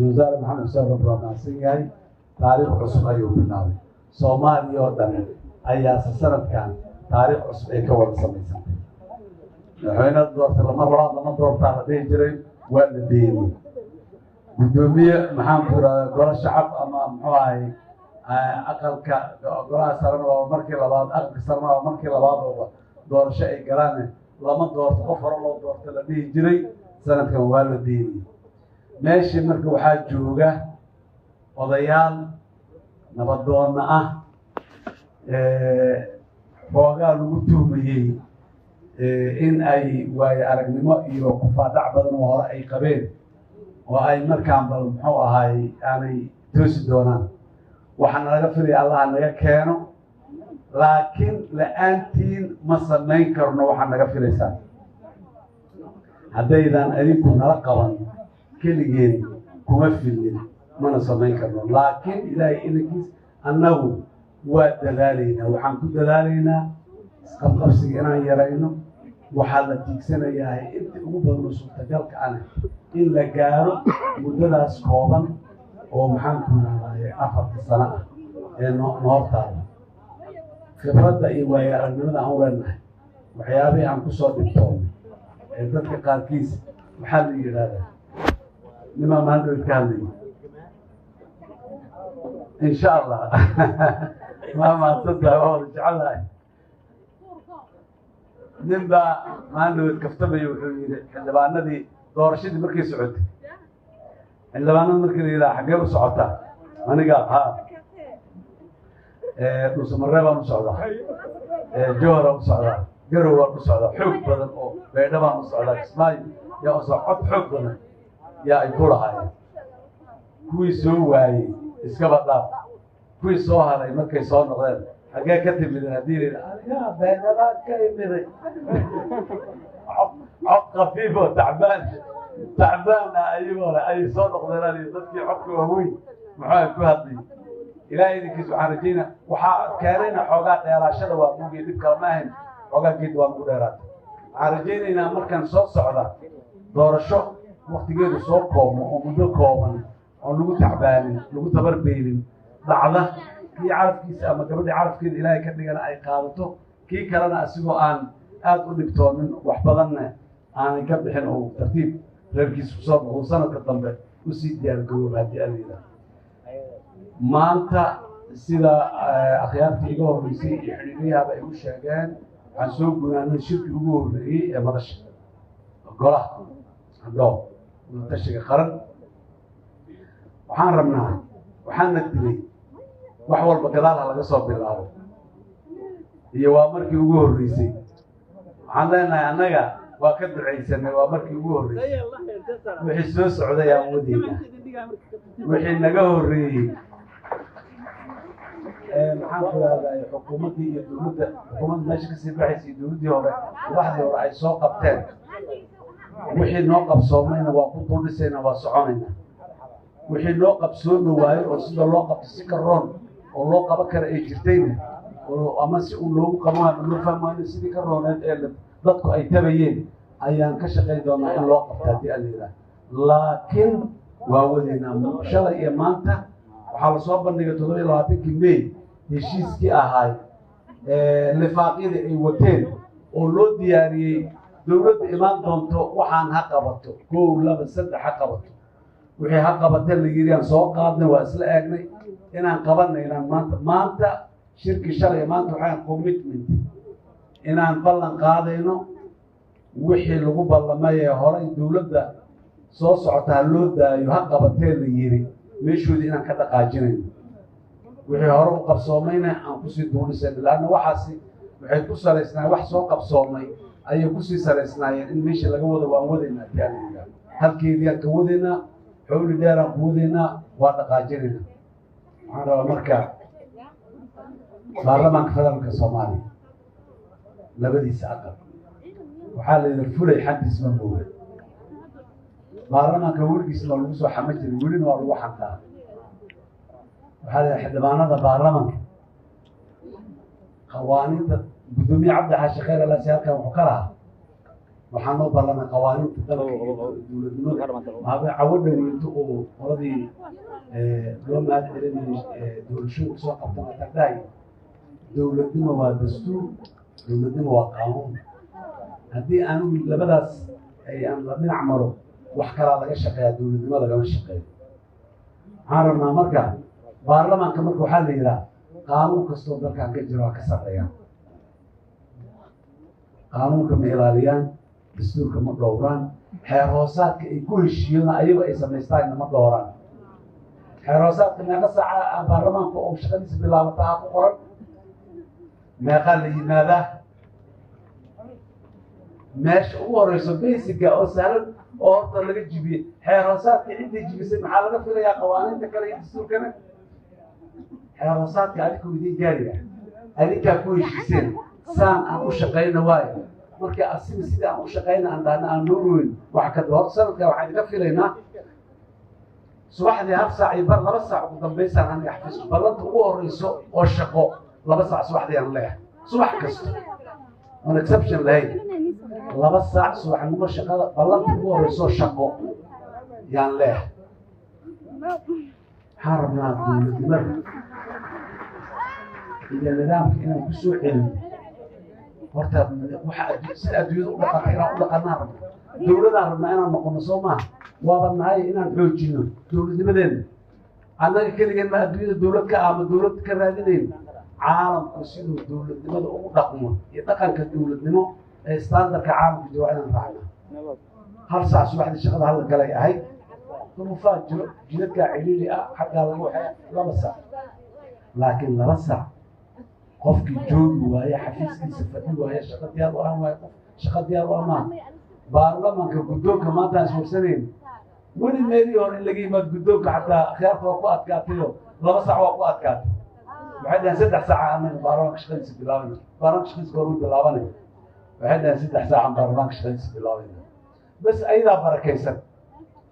وزارة محمد حسين ربنا ناسيني تاريخ عصب أيوب بالناوي سومالي يوردن أي سنة كان تاريخ عصب أي كون سميسان حين الدور المرة لما الدور تاع ديجري والديني قدومية محمد قرا الشعب أمام حواي أقل قرا سرنا ومركي لبعض أقل سرنا ومركي لبعض دور شيء قرانه لما الدور تغفر الله الدور تلا ديجري سنة كان والديني ماشي مركو حاج جوجا odayaal nabadoonna ah boogaa lagu tuhmayey in ay waayo aragnimo iyo kufaadac badan oo hore ay qabeen oo ay markaan bal muxuu ahaay aanay toosi doonaan waxaana laga filaya allah naga keeno laakiin la'aantiin ma samayn karno waxaa naga filaysaa haddaydan adinku nala qaban keligeen kuma filin mana samayn karno laakiin ilaahay idankiis annagu waa dadaalaynaa waxaan ku dadaalaynaa isqabqabsiga inaan yarayno waxaa la tiigsanayaa inta ugu badan suurtagalka ana in la gaaro muddadaas kooban oo maxaan ku naaday 4 sano ah ee noortaada khibradda iyo waayo aragnimada aan u leenahay waxyaabihii aan kusoo dhibtoonay ee dadka qaarkiis waxaa la yidhaahdaa nimaa maandhood ka hadlaya إن شاء الله ما تصدق والله جعلها نبى ما عنده كفتبي وحيد عندما ندي دور شيء مركز سعودي عندما نمركز إلى حقيقة سعودة أنا قال ها نص مرة مسعودة جوهرة مسعودة جروة مسعودة حب بدن أو بينما مسعودة اسماي يا أصحاب حب بدن يا يقول هاي كويس هو iskaba dhaaf kuwii soo haray markay soo noqdeen xagee ka timid haddii yaa beenabaa ka imiday cod khafiif oo tacbaana ayagoo le ayay soo noqdeen dadkii codka waaweyn muxuu ku hadlay ilaahay idinkiis waxaan rajaynaa waxaa keenayna xoogaa dheeraashada waa mugii dhib kale ma ahayn xoogaa geed waa mugu dheeraatay waxaan rajaynaynaa markaan soo socda doorasho waqtigeedu soo koobmo oo muddo kooban oo lagu tacbaanin lagu tabarbeelin dhacda kii carafkiisa ama gabadhii carafkeeda ilaahay ka dhigana ay qaadato kii kalena asigoo aan aad u dhibtoonin wax badanna aanay ka bixin oo tartiib reerkiisa kusoo baxo sanadka dambe usii diyaargarooba haddii alayda maanta sida akhyaartii iga horreysay iyo xidhiidhyahaaba ay u sheegeen waxaan soo gunaanay shirkii ugu horreeyey ee madasha golaha hadhoo tashiga qaran waxaan rabnaa waxaana dilay wax walba gadaal ha laga soo bilaabo iyo waa markii ugu horreysay waxaan leenahay annaga waa ka ducaysanay waa markii ugu horreysay wixii soo socday aan wadayna wixii naga horreeyey maxaan ku leedahay xukuumaddii iyo dowladda xukuumadda meesha kasii baxaysay dowladdii hore madaxdii hore ay soo qabteen wixii noo qabsoomayna waa ku duldhisayna waa soconayna wixii loo qabsoomi waayo oo sida loo qabto si karoon oo loo qaban kara ay jirtayna oo ama si uu loogu qaban waayo loo fahmaayo sidii ka rooneed ee dadku ay tabayeen ayaan ka shaqayn doonaa in loo qabto haddii aan yidhaah laakiin waa wadaynaa shalay iyo maanta waxaa lasoo bandhigay 27 May heshiiskii ahaay lifaaqyadii ay wateen oo loo diyaariyey dowladda imaan doonto waxaan ha qabato 1 2 3 ha qabato wixii ha qabata la yiri aan soo qaadnay waa isla eegnay inaan qabanay inaan maanta shirki shalay maanta waxaan commitment inaan ballan qaadayno wixii lagu ballamay hore dowladda soo socota loo daayo ha qabatee la yiri meeshoodii inaan ka dhaqaajinayno wixii hore u qabsoomayna aan ku sii duulisay laana waxaasi waxay ku saleysnaa wax soo qabsoomay ayay ku sii saleysnaayeen in meesha laga wado waan wadaynaa taaliga halkeedii aan ka wadaynaa حول دار قودنا وتقاجرنا على مركا برلمان كفلان كصومالي لبدي ساقط وحال الفلي حد اسمه مولد برلمان كورك اسمه لوسو حمد الولين وروح حتى وحال حد ما نضى برلمان قوانين بدومي عبد الحاج خير الله سيارك وحكرها waxaan noo ballanay qawaaniinta dalka iyo dowladnimada maaba cawadha weynto oo qoladii loo mahad celinayay doorashooyinka soo qabtan atagdahay dowladnimo waa dastuur dowladnimo waa qaanuun haddii aanu labadaas ay aan la dhinac maro wax kalaa laga shaqeeyaa dowladnimo lagama shaqeeyo waxaan rabnaa marka baarlamaanka marka waxaa la yidhaha qaanuun kastoo dalkan ka jiro waa ka sarreeya qaanuunka ma ilaaliyaan dastuurka ma dhowraan xeer hoosaadka ay ku heshiiyona ayago ay samaystaan ma dhowraan xeer hoosaadka meeqa saaca baarlamaanka oo shaqadiisa bilaabata ha ku qoran meeqaa la yimaadaa meesha ugu horeyso basiga oo sahlan oo horta laga jibiyey xeer hoosaadka ciddii jibisay maxaa laga filayaa qawaaniinta kale iyo dastuurkana xeer hoosaadka adinka idiin gaariga adinkaa ku heshiiseen saan aan u shaqayna waayo marka asiga sida aan u shaqayna aan dhahna aan noo weyn wax ka hor sanadka waxaan idinka filaynaa subaxdii hal saac iyo bar 2 saac ugu dambaysaan aniga xafiiska ballanta ugu horeyso oo shaqo 2 saac subaxdii aan leeyahay subax kasta on exception lahayn 2 saac subaxnimo shaqada ballanta ugu horeyso shaqo yaan leeyahay waxaan rabnaa dowladnimada iyo nidaamka inaan ku soo celin horta waxa sida adduunyada u dhaqanta inaan u dhaqanaa rabno dowladaan rabnaa inaan noqono soo maaha waaba nahay inaan xoojino dowladnimadeena annaga keligeen ma adduunyada dowlad ka ama dowlad ka raadinayno caalamku siduu dowladnimada ugu dhaqmo iyo dhaqanka dowladnimo ee standardka caalamka jiro waa inaan raacno hal saac subaxdii shaqada hal galay ahayd duruufaa jiro jidadkaa ciriiri ah xaggaa lagu waxaya 2 saac laakiin 2 saac qofkii joogi waaye xafiiskiisa fadhi waaye shaqo diyaar u ah waaye qof shaqo diyaar u ah maaha baarlamaanka guddoonka maanta aan iswarsanayno weli meelii hore in laga yimaado guddoonka xataa khiyaarta waa ku adkaatayo 2 saac waa ku adkaatay waxay dhahaan 3 saac anaga baarlamaanka shaqadiisa bilaabanay baarlamaanka shaqadiisa goormuu bilaabanay waxay dhahaan 3 saac baarlamaanka shaqadiisa bilaabanay bas ayadaa barakaysan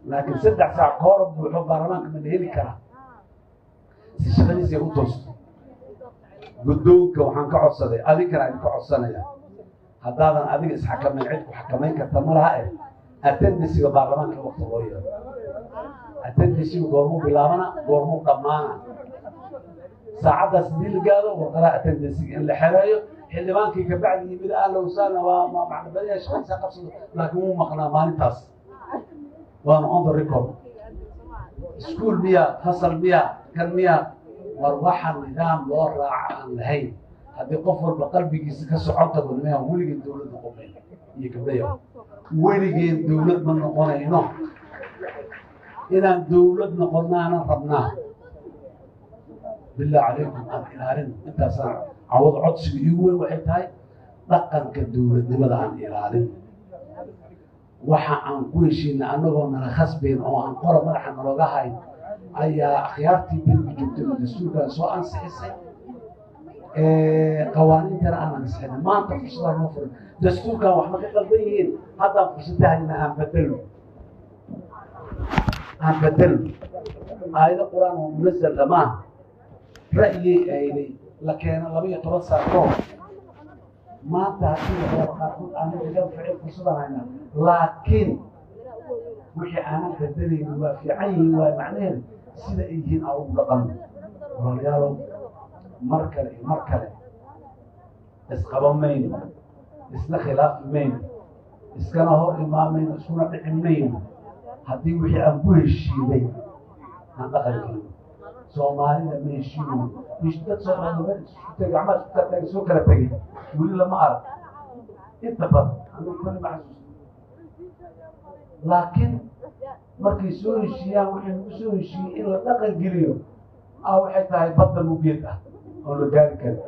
laakiin 3 saac koora buuxo baarlamaanka ma la heli karaa si shaqadiisa ay u toosto guddoonka waxaan ka codsaday adinkana idinka codsanaya haddaadan adiga isxakamayn cid ku xakamayn karta ma laha attendisiga baarlamaanka waqti loo yeelo attendisiga goormuu bilaabana goormuu dhammaana saacaddaas haddii la gaado warqadaha attendisiga in la xereeyo xildhibaankii kabacdi yimid ahla wasahlan waa macna badiya shaqadiisa qabsado laakiin wuu maqnaa maalintaas waana on the record iskuul miya fasal miya kan miya war waxa nidaam loo raaca aan lahayn haddii qof walba qalbigiisa ka socota gudmaya weligeen dowlad noqonayno iyo gabdhayo weligeen dowlad ma noqonayno inaan dowlad noqonaana rabnaa billah calaykum aan ilaalin intaasaan cawad codsiga iigu weyn waxay tahay dhaqanka dowladnimada aan ilaalin waxa aan ku heshiina annagoo nala khasbayn oo aan qora madaxa nalooga hayn ayaa akhyaartii bilka joogtay oo dastuurkaan soo ansixisay qawaaniintana aan ansixinay maanta fursadaa noo furan dastuurkaan wax ma ka qaldan yihiin haddaan fursadahayna aan bedelno aayado qur-aan oo munazal dhamaan ra'yigay ayday la keena 12 saac kahor maanta haddii waxyaaba qaarkood aanan iga ficil fursadaan haynaa laakiin wixii aanan bedelaynin waa fiican yihiin waa macnaheedu sida ay yihiin aan ugu dhaqanno walaalayaalow mar kale isqaba mayno isla khilaafi mayno iskana hor imaamayno iskuna dhici mayno haddii wixii aan ku heshiinay aan dhaqan gelin soomaalida ma heshiinayo dad soomaalida gacmaha isku taagtaaga soo kala tegay weli lama arag inta badan anigu kali ma xasuusto laakiin markay soo heshiiyaan waxay nagu soo heshiiyey in la dhaqan geliyo waxay tahay badda mugeed ah oo la gaari karo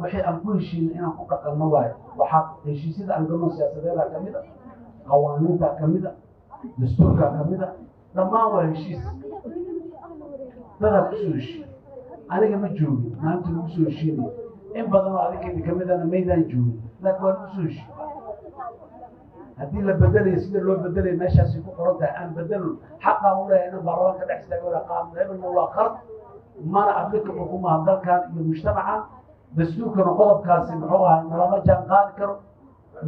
waxay aan ku heshiinay inaan ku dhaqanno waayo waxaa heshiisyada aan galno siyaasadeedaa ka mid a qawaaniintaa ka mid a dastuurkaa ka mid a dhammaan waa heshiis dadaa kusoo heshiiye aniga ma joogin maalinta lagu soo heshiinaya in badan oo adinkeedi ka midana maydaan joogin laakiin waa lagu soo heshiiye haddii la bedelayo sida loo bedelayo meeshaasay ku qoran tahay aan bedelno xaqaa u leeyahay inaan baarlamaanka dhex istaago qaam hebelna waa qalad mana applicable kuma dalkan iyo mujtamaca dastuurkana qodobkaasi muxuu ahay nalama jaan qaadi karo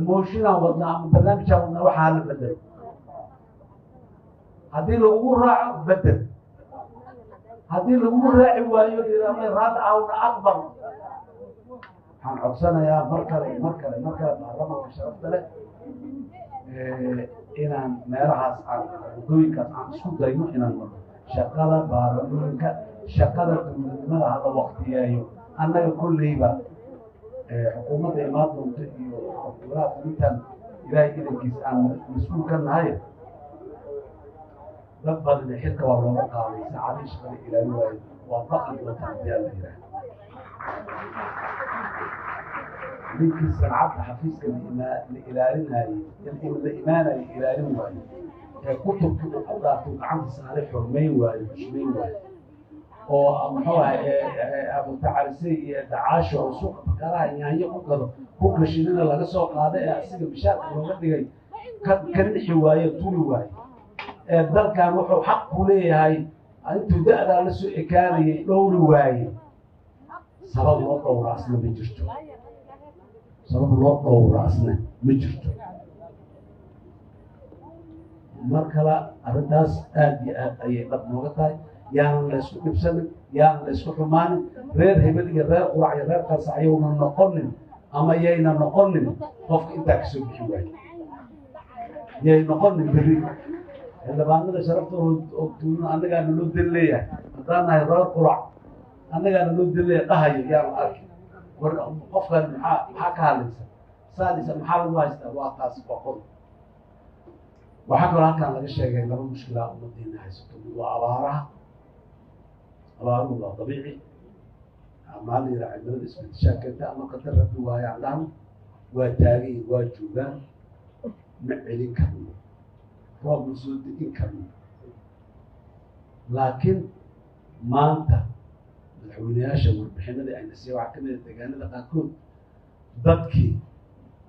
mooshinaan wadnaa ama barnaamijaan wadnaa waxaa la bedelo haddii lagugu raaco bedel haddii lagugu raaci waayo ilaamay raad awna aqbal waxaan codsanayaa mar kale baarlamaanka sharafta leh inaan meelahaas aan waddooyinkaas aan isku dayno inaan marno shaqada baarlamaanka shaqada dowladnimada hala waqtiyeeyo annaga kolleyba xukuumadda imaan doonta iyo golaha fulintan ilaahay idankiis aan mas-uul ka nahay dad badan xilka waa looga qaaday saacadii shaqada ilaalin waayo waa baqi doonta haddii aan la yidhaaha ninkii sancadda xafiiska la ilaalinayay la imaanayay ilaalin waayo ee kutubkii uu ku dhaartay gacanta saaray xurmayn waayo xushmayn waayo oo muxuu ahay abutacalisay iyo dacaasho oo suuqa bakaraha yaanyo ku gado ku gashinina laga soo qaaday ee asiga bishaarka looga dhigay ka nixi waayo tuli waayo ee dalkan wuxuu xaq ku leeyahay intuu da'daa la soo ekaanayay dhowri waaye sabab loo dhowraasna ma jirto sabab loo dhowraasna ma jirto mar kale arrintaas aad iyo aad ayay dhab nooga tahay yaanan la isku dhibsanin yaanan la isku xumaanin reer hebel iyo reer qurac iyo reer qasax yowna noqonin ama yayna noqonin qofka intaa kasoo bixi waayo yay noqonin berri xildhibaanada sharafta oo tuulno annagaa naloo dan leeyahay haddaan nahay reer qurac annagaa naloo dan leeyahay dhahayo yaanan arkin war qofkan maxaa ka hadlaysa saadisa maxaa lagu haystaa waa taas boqol waxaa kaloo halkaan laga sheegay laba mushkilaa ummaddeena haysato waa abaaruhu waa dabiici amaa la yidhaha cimilada isbedeshaa keenta ama qadar rabbi waayaan dhahno waa taagayin waa joogaan ma celin karno roob ma soo degin karno laakiin maanta madaxweyneyaasha warbixinadii ayna siiya waxaa kamid a deegaanada qaarkood dadkii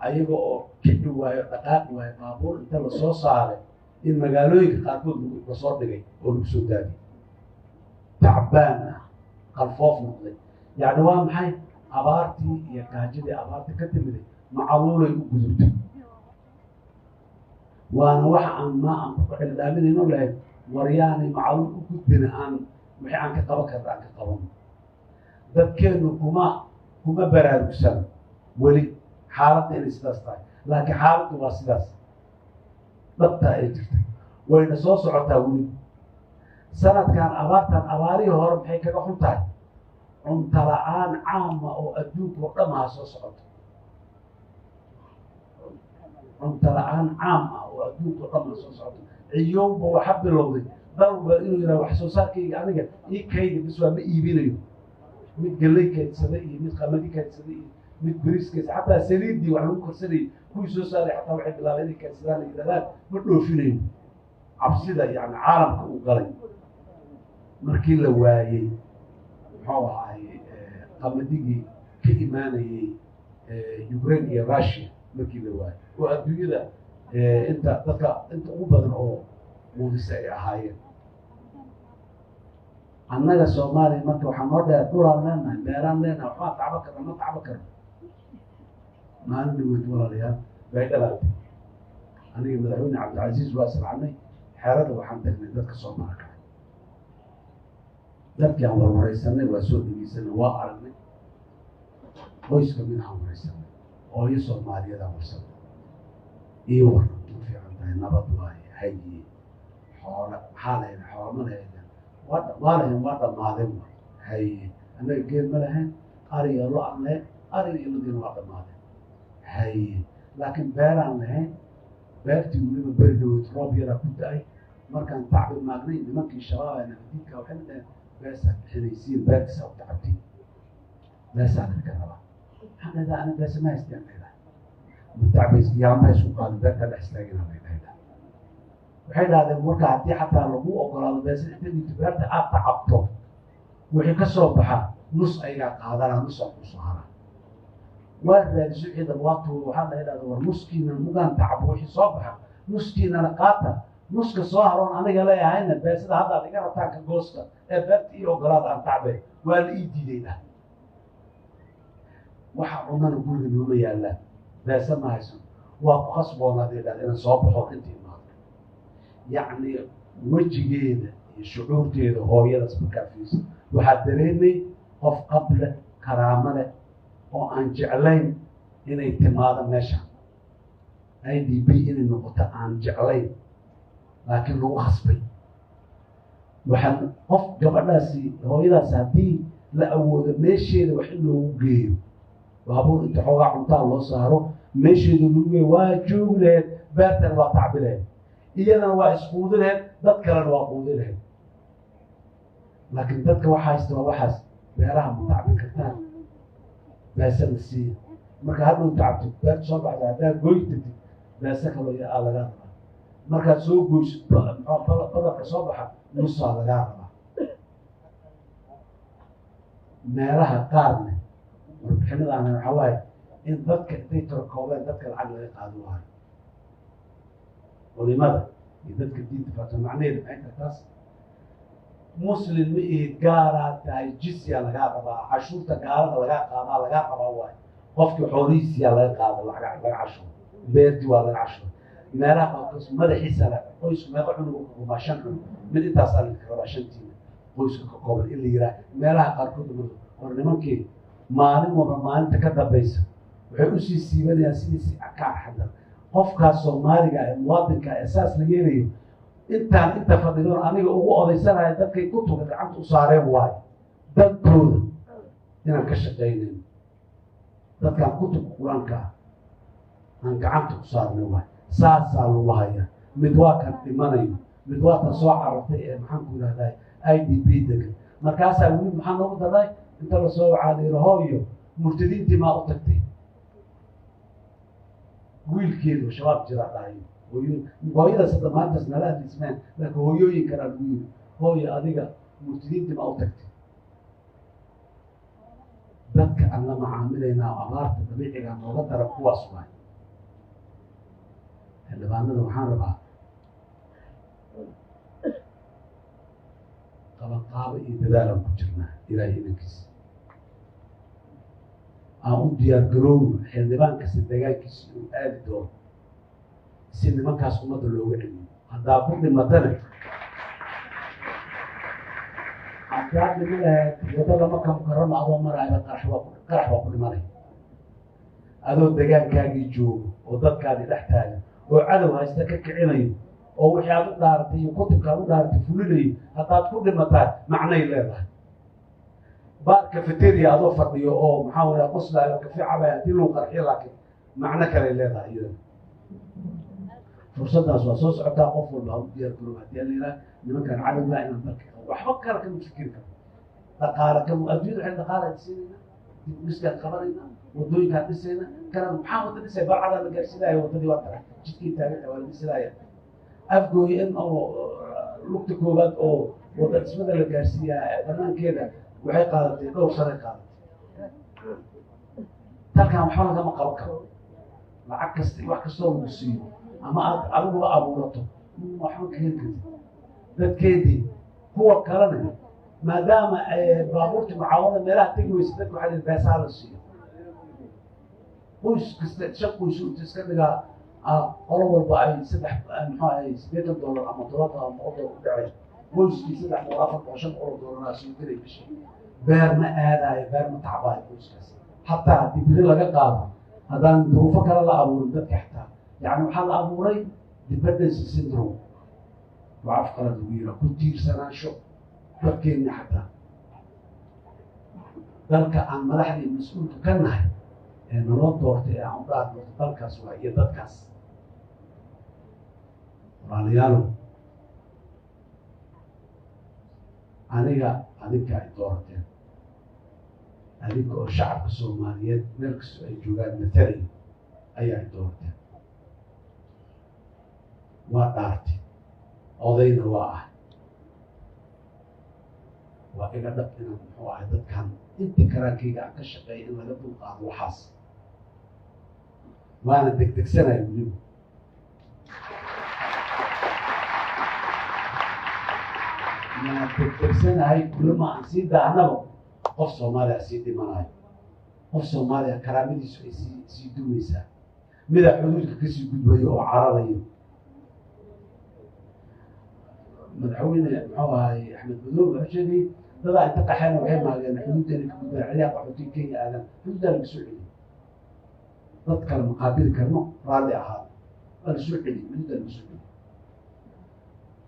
ayaga oo kici waayo dhaqaaqi waayo baabuur inta lasoo saaray in magaalooyinka qaarkood lasoo dhigay oo lagu soo daadiyay tacbaan ah qalfoof noqday yacni waa maxay abaartii iyo gaajadii abaartii ka timiday macaluulay u gudubtay waana waxa aan ku xildhaaminayno lahayd waryaanay macaluul u gudbina aan wixii aan ka qaban karna aan ka qabano dadkeenu kuma baraarugsan weli xaaladda inay sidaas tahay laakiin xaaladdu waa sidaas dhabtaa ay jirtay wayna soo socotaa weli sanadkan abaartan abaarihii hore maxay kaga xun tahay cunto la-aan caama oo adduunka oo dhamaha soo socoto cunto la-aan caam ah oo adduunka oo dhamaha soo socoto ciyoonba waxa bilowday dalba inuu yidhaha wax soo saarkayga aniga ii kaydi bis waa ma iibinayo mid galley kaydsada iyo mid qamadi kaydsada iyo mid beriiskaysa xataa saliiddii wax lagu korsanayay kuwii soo saaray xataa waxay bilaabeen inay kaydsadaan la yidhahdaan ma dhoofinayo cabsida yani caalamka uu galay markii la waayey muxuu ahay qamadigii ka imaanayay Ukraine iyo Russia markii la waayey oo adduunyada inta ugu badan oo muudisa ay ahaayeen annaga Soomaaliya marka waxaa noo dheer dhulaan leenahay beeraan leenahay waxbaa tacba karna ma tacba karno maalin dhaweyd walaalayaal bay dhalaatay aniga madaxweyne cabdilcasiis waa salcamay xeerada waxaan tagnay dadka soo marakacay dadkii aan warwaraysanay waa soo dhegeysanay waa aragnay qoyska mid aan waraysanay hooyo Soomaaliyeed aan warsanay iyo waran u fiican tahay nabad waaye haye xoolo maxaa lahayn xoolo ma lahayn waa lahayn waa dhammaadeen haye annaga geed ma lahayn ari iyo lo aan lahayn ari iyo lodiina waa dhammaadeen haye laakiin beeraan lahayn beertii weliba beri dhaweyd roob yaraa ku da-ay markaan tacbi maagnay nimankii shabaab ee nabadiidka waxay dhaheen beesaa bixinaysiin beertiisaa u tacabtiin beesaa dadka rabaa waxaan dhahdaa ana beesa ma haystaan dhahdaa mutacbays yaama isku qaadan beertaa dhex istaagina bay dhahdaa waxay dhahdeen marka haddii xataa lagu ogolaado beesa intadiitu beerta aad tacabto wixii ka soo baxa nus ayagaa qaadanaa nus oo ku soo haraa waa raadiso ciidan waa tuuro waxaa la yidhahda war nuskiina mugaan tacabo wixii soo baxa nuskiinana qaata nuska soo haroon aniga leeyahayna beesada haddaad iga rabtaanka goosta ee beerta ii ogolaada aan tacbe waa la ii diiday dhah waxa cunana guriga nooma yaallaan beesa ma haysan waa ku khasboonaad inaan soo baxo inta imaado yacni wejigeeda iyo shucuurteeda hooyadaas markaa fiirsa waxaad dareemay qof qable karaamo leh oo aan jeclayn inay timaado meesha IDP inay noqoto aan jeclayn laakiin lagu khasbay waxaan qof gabadhaasi hooyadaas haddii la awoodo meesheeda wax in loogu geeyo baabuur inta xoogaa cuntaa loo saaro meesheeda lagu geeyo waa joogi laheyd beertana waa tacbi laheyd iyadana waa isquudi laheyd dad kalena waa quudi laheyd laakiin dadka waxa haysta waa waxaas beeraha ma tacbin kartaan beesana siiya marka hadhow tacbtid beerta soo baxda haddaa goytid beesa kaloo aa lagaa rabaa markaad soo goysid badarka soo baxa nusaa lagaa rabaa meelaha qaarne warbixinadaana waxaa waaye in dadka intay tirakoobeen dadka lacag laga qaado waayo culimada iyo dadka diinta faata macnaheedu maxay tahay taas muslim ma ihid gaalaad tahay jisya lagaa rabaa cashuurta gaalada lagaa qaadaa lagaa rabaa waayo qofkii xoolihiisiyaa laga qaada laga cashuur beerti waa laga cashuur meelaha qaarkood madaxiisa le qoysku meeqa cunug u qabaa 5 cunug mid intaasaa laga rabaa 5tiina qoyska ka kooban in la yiraa meelaha qaarkood war nimankii maalin walba maalinta ka dambaysa waxay usii siibanayaan sidiisi ka xadar qofkaas Soomaaliga ee muwaadinka asaas la yeelayo inta fadhidoon aniga ugu odaysanaya dadkay ku tuga gacanta u saareen waayo dadkooda inaan ka shaqaynayno dadkaan kutub quraanka aan gacanta ku saarnay waayo saasaa lagu hayaa mid waa kan dhimanayo mid waa tan soo carartay ee maxaan ku yidhahdaa IDP degan markaasaa weli maxaa noogu daray inta la soo wacaadayro hooyo murtadiintii maa u tagtay wiilkeedu shabaab jira dhahayo hooyadaas hadda maantaas nala adismeen laakiin hooyooyin kalaa lagu yiri hooyo adiga murtadiintii maa u tagtay dadka aan la macaamilaynaa abaarta dabiiciga nooga dara kuwaas waay xildhibaanada waxaan rabaa qabanqaabo iyo dadaalaan ku jirnaa ilaahay idankiisa aan u diyaar garowno xildhibaan kasta deegaankiisa inuu aadi doono si nimankaas ummadda looga celiyo haddaa ku dhimatana haddaa dhima lahayd wadada marka mukarama adoo maraayo qarax waa ku dhimanaya adoo deegaankaagii joogo oo dadkaadii dhex taagan oo cadow haysta ka kicinayo oo wixii aad u dhaaratay iyo kutubka aad u dhaaratay fulinayo haddaad ku dhimataa macnay leedahay baar cafeteria adoo fadhiyo oo maxaa wada qoslaayo kafi cabaya haddii lagu qarxiyo laakiin macno kale leedahay iyada fursaddaas waa soo socotaa qof walba ha u diyaar garow haddii la yidhaha nimankan cadowgaa inaan dalka waxba kale kama fikiri karo dhaqaale adduunyada waxay dhaqaala dhisanayna dibdhiskaan qabanayna wadooyinkaan dhisayna kana maxaa wada dhisay barcadaa la gaarsiinaya wadadii waa tahay jidkii taagan waa la dhisanaya afgooy in oo lugta koowaad oo wada dhismada la gaarsiiyaa banaankeeda waxay qaadatay dhowr sano qaadatay dalkan waxba lagama qaban karo lacag kasta iyo wax kastoo lagu siiyo ama aad adiguba abuurato waxba ka heli kartid dadkeedii kuwa kalena maadaama baabuurta mucaawada meelaha tegi weysa dadka waxaa lihi beesaa la siiyo qoys kasta 5 qoys inta iska dhigaa qolo walba ay $8 ama $70 ama $100 u dhacay qoyskii $3 $4 $5 soo gelay bishii beer ma aadaayo beer ma tacbaayo qoyskaas xataa haddii biri laga qaado haddaan duruufo kale la abuurin dadka xataa yani waxaa la abuuray dependency syndrome وعف قلد ويرا كتير سناشو بكيني حتى ذلك عن ملحدي المسؤول كنه إن الله دورتي عن بعض ذلك سواء يدكاس راليالو أنيك أي دورتي أنيك الشعب الصومالي نركز أي جوجان مثلي أي دورتي ودارتي odayna waa iga dhab inaan muxuu ahay dadkan intii karaankayga aan ka shaqeeya in laga dulqaado waxaas waana degdegsanaya weliba waana degdegsanahay kulama aan sii daahnaba qof Soomaaliya sii dhimanayo qof Soomaaliya karaamadiisu ay sii dumaysaa mida xuduudka ka sii gudbayo oo cararayo madaxweyne muxuu ahay Axmed Madow wuxuu sheegay dad ay taqaxeen waxay maageen xuduudda ka gudbaan ciliyaaq qaxootiga Kenya aadan xuduudda laga soo celiyay dad kale maqaabili karno raalli ahaa la soo celiyay xuduudda laga soo celiyay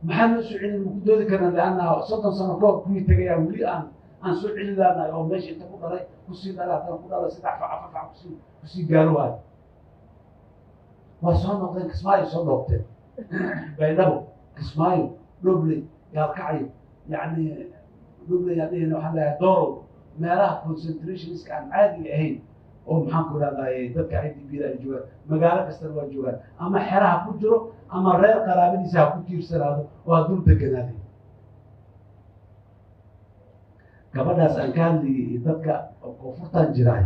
maxaa loo soo celiyay ugu doodi karna laana 30 sano ka hor kuwii tagayaa weli aan soo celin lahayn oo meesha inta ku dhalay ku sii dhalay ku dhalay saddex fac ku sii gaaro waa soo noqdeen Kismaayo soo noqdeen baydhabo Kismaayo دوبلي يا كعيب يعني دوبلي يعني إنه حلا دور مالها concentration كان عادي هين أو محاكو هذا دك عادي بيلا الجوار مقالة كستر والجوار أما حرها كجرو أما رأي قرابين يسافر كتير سرادو وهدول دكنادي قبل ناس أن كان لي دك كفرتان جراي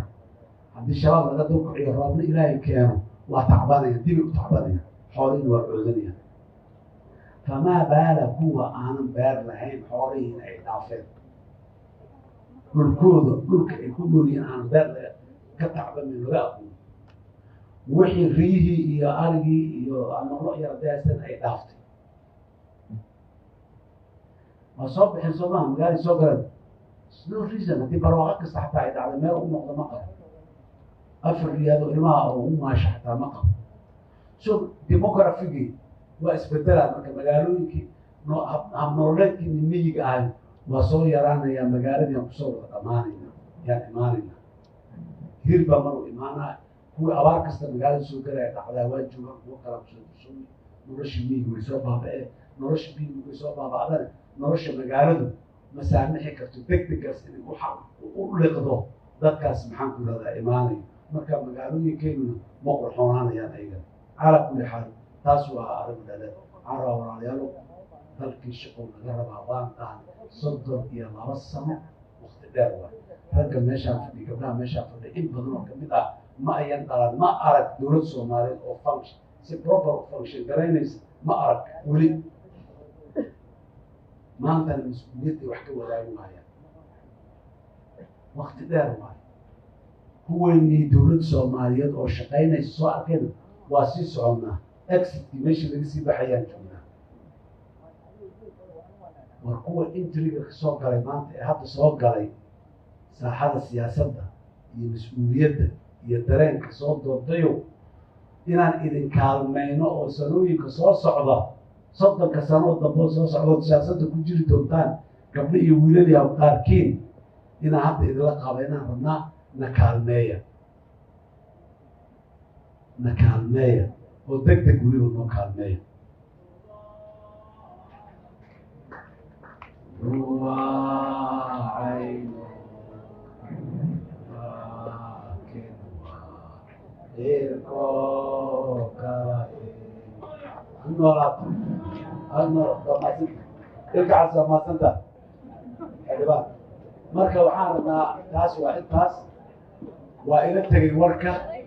عند الشباب هذا دوك عيرابنا إلهي كانوا وتعبانين ديبي تعبانين حوالين وعودنيا فما بالك هو أنا بار لهين حوالين أي دافع كل يكونوا لي أنا بار كتعب من الوقت وحي ريه يا أرجي يا أنا الله يا داستن أي دافع ما صاب حسابهم قال سكر سنو ريزن هذه بروقك استحت على ما ونقطة مقر أفرق هذا الماء أو ما شحت مقر شوف ديموغرافي واسبدلها marka magaalooyinkii habnoolleedkii miyiga ahay waa soo yaraanaya magaaladii ku soo dhamaanayna yaa imaanayna hirba maru imaanaa kuwa abaar kasta magaalada soo galaya dhacdaa waa jooga kuwa kala soo nolosha miyiga way soo baaba'een nolosha miyiga way soo baaba'daan nolosha magaaladu ma saamixi karto degdegaas inay u liqdo dadkaas maxaan ku radaa imaanayo marka magaalooyinkeenu ma qurxoonaanayaan ayaga calaa kulli xaal taas waa arrin dhalad carra walaalayaal dalkii shaqo laga rabaa waan dhahan 32 sano waqti dheer waa ragga meeshaan fadhi gabdhaha meeshaan fadhi in badan oo kamid ah ma ayan dhalan ma arag dowlad Soomaaliyeed oo function si proper function garaynaysa ma arag weli maanta mas'uuliyadda wax ka wadaagi maayaan waqti dheer waa kuweenii dowlad Soomaaliyeed oo shaqaynaysa soo arkeen waa sii soconnaa exit ماشي اللي يصير بحياة جمنا والقوة إنتريجا كسوق على ما حتى سوق على ساحة السياسة ده هي مسؤولية ده هي درين كسوق ضديو إن إذا كالمينو أو سنوي كسوق صعدة صدق كسانو ضبط سوق صعدة سياسة ده كجري دونتان قبل يويل لي أو قاركين إن حتى إذا لقى بينا رنا نكالمية ودقدق ولي والمكالمية هو عين لكن إرقاك النورات ارجع الزمان ده حلبان مركب وحارنا تاس واحد تاس وإلى التغيير وركة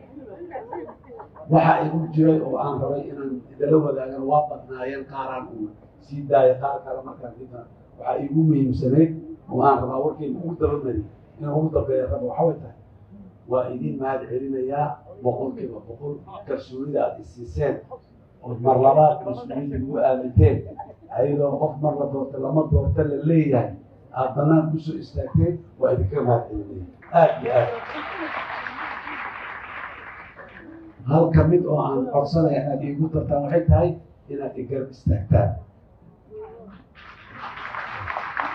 waxa igu jiray oo aan rabay inaan idala wadaagan waa badnaayeen qaaraan uu sii daayay qaar kale markaan dibna waxa igu muhiimsaneyd oo aan rabaa warkayga ugu dabamari inuu ugu dambeeyo rabo waxa way tahay waa idin mahad celinayaa boqolkiiba boqol kalsoonida aad isiiseen oo mar labaad mas'uuliyadda ugu aaminteen ayadoo qof mar la doorta lama doorta la leeyahay aad bannaan kusoo istaagteen waa idinka mahad celinaya aad iyo aad هل كميت أو عن أرسل يعني أدي يقول ترتاح حتى إن إجابة استكتان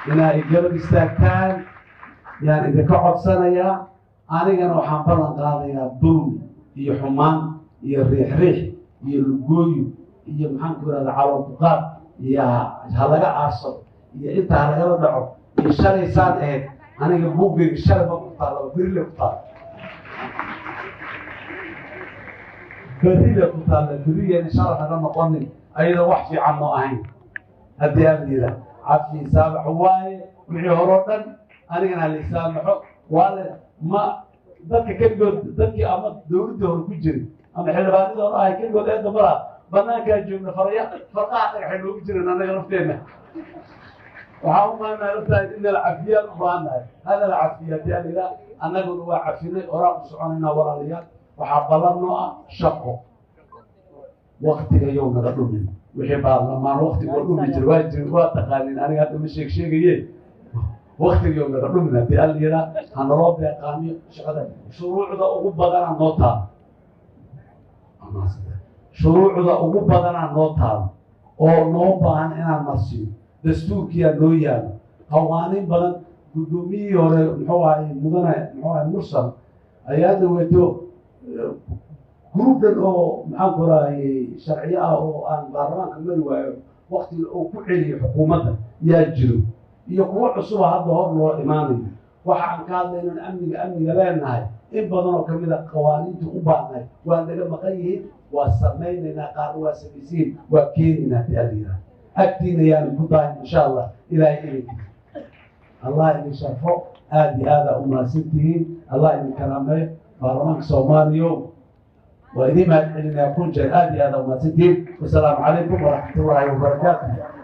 إن إجابة استكتان يعني إذا كأرسل يا أنا كانوا حنبرنا قال يا ضم يا حمان يا ريح يا لجوي يا محنكر العرب قاب يا هذا أرسل يا أنت هذا دعوة يا شري ساد إيه أنا يبوق بالشري بقطع بريل بقطع بريدة كتالة بريدة إن شاء الله هذا مقنن أيضا وحشي عنه أهين هدي أبديلا عدفي سابح هواي معي هروطا أنا كان هالي سامحه وقال ما ذلك كنقود ذلك أما دورته الكجري أما حلباني دور آهي كنقود أيضا برا بناك جمنا فرقاتك حلو كجري أنا يغرفتين وحاول ما نرتاح إن العافية الأمانة هذا العافية يعني لا أنا أقول هو عافية وراء سعوننا وراء ريال وحبلنا شقه وقت يوم غدوم وحب لما وقت غدوم جرواج وتقالين أنا قاعد مشيك شيء وقت يوم غدوم نبي قال لي لا أنا ربي قامي شغله شروع ذا أقوم بدنا نوتها شروع ذا أقوم بدنا نوتها أو نوبان أنا مسيو دستور كيا لويا قوانين بدن قدومي ولا محوى مدن محوى مرسل أيام ويتو جروب أو معقولة شرعية أو أن برلمان كمل وقت أو كل حكومة يجرو يقوى عصوبة هذا هو إمامي وحن كان لنا أمن لنا هاي إن بدنا كمل قوانين تقبلنا وعندنا مقيد وسمينا قاروا سبيسين وكيننا تأذينا أكتين يعني كذا إن شاء الله إلى إليك الله إن شرفه هذا ستين الله إن كلامه برلمان سوماليو وإذا ما إن يكون جهاد هذا ستين والسلام عليكم ورحمة الله وبركاته.